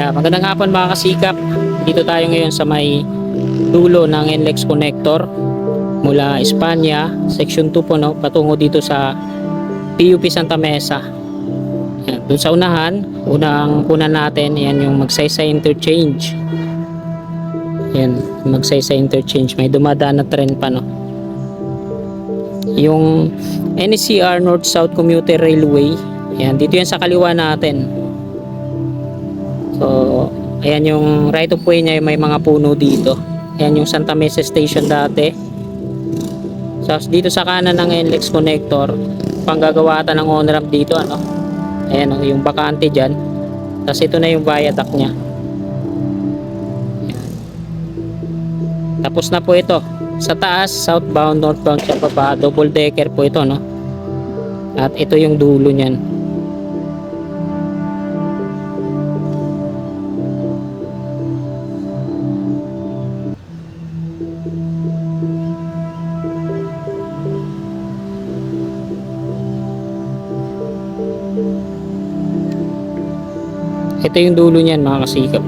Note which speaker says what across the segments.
Speaker 1: Yeah, magandang hapon mga kasikap. Dito tayo ngayon sa may dulo ng NLEX connector mula Espanya, section 2 po, no, patungo dito sa PUP Santa Mesa. Yan, dun sa unahan, unang kunan natin, yan yung Magsaysay interchange. Yan, Magsaysay interchange, may dumadaan na tren pa, no. Yung NCR North-South Commuter Railway, yan, dito yan sa kaliwa natin. So, ayan yung right of way niya, may mga puno dito. Ayan yung Santa Mesa Station dati. So, dito sa kanan ng NLEX connector, panggagawa ata ng on-ramp dito, ano. Ayan, yung bakante dyan. Tapos ito na yung viaduct niya. Ayan. Tapos na po ito. Sa taas, southbound, northbound siya baba. Double decker po ito, no. At ito yung dulo niyan. Ito yung dulo niyan mga kasikap.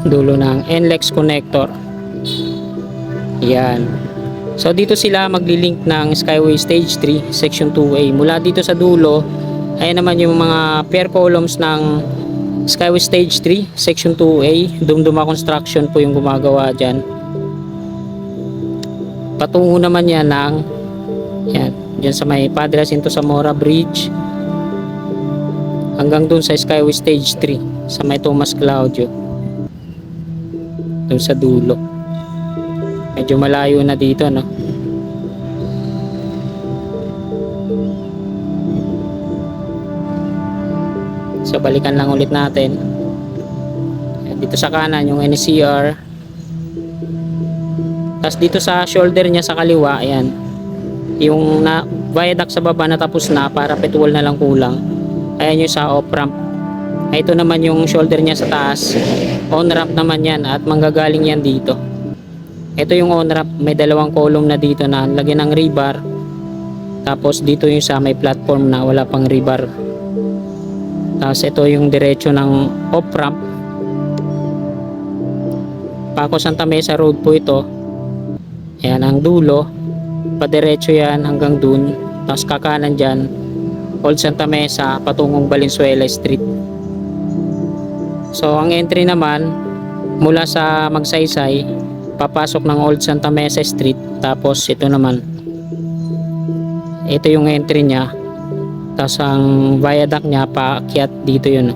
Speaker 1: Dulo ng NLEX connector. Yan. So dito sila maglilink ng Skyway Stage 3 Section 2A. Mula dito sa dulo, ayan naman yung mga pair columns ng Skyway Stage 3 Section 2A. Dumduma Construction po yung gumagawa dyan. Patungo naman yan ng yan, dyan sa may Padre Jacinto Zamora Bridge hanggang dun sa Skyway Stage 3 sa may Tomas Claudio, dun sa dulo. Medyo malayo na dito, no. So balikan lang ulit natin. Dito sa kanan yung NCR, tapos dito sa shoulder niya sa kaliwa, ayan yung na viaduct sa baba na tapos na, para petual na lang kulang. Ayan yung sa off ramp. Ito naman yung shoulder niya sa taas, on ramp naman yan at manggagaling yan dito. Ito yung on ramp, may dalawang column na dito na lagyan ng rebar. Tapos dito yung sa may platform na wala pang rebar. Tapos ito yung diretso ng off ramp. Paco Santa Mesa Road po ito. Ayan ang dulo, padiretso yan hanggang dun, tapos kakanan dyan Old Santa Mesa patungong Valenzuela Street. So ang entry naman mula sa Magsaysay, papasok ng Old Santa Mesa Street. Tapos ito naman, ito yung entry nya, tapos ang viaduct nya paakyat dito yun.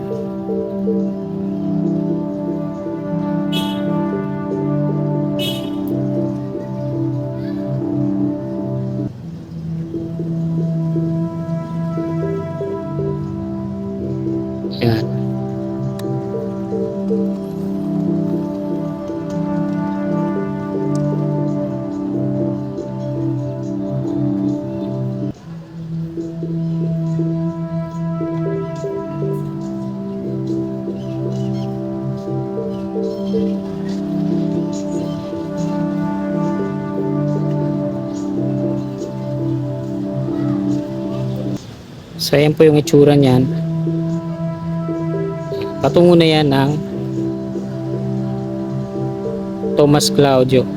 Speaker 1: Yan. So ayan po yung itsura niyan. Patungo na yan ng Tomas Claudio.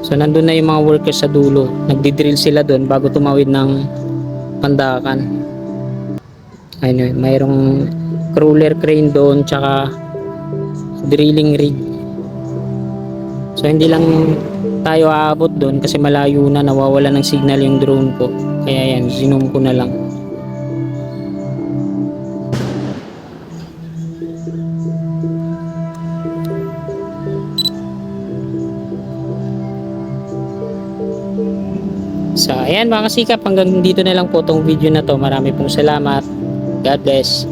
Speaker 1: So nandun na yung mga workers sa dulo, nagdidrill sila doon bago tumawid ng Pandakan. Ayun, mayroong crawler crane doon tsaka drilling rig. So hindi lang tayo aabot doon kasi malayo na, nawawala ng signal yung drone ko, kaya yan, zoom ko na lang. So ayan mga kasikap, hanggang dito na lang po tong video na to. Marami pong salamat. God bless.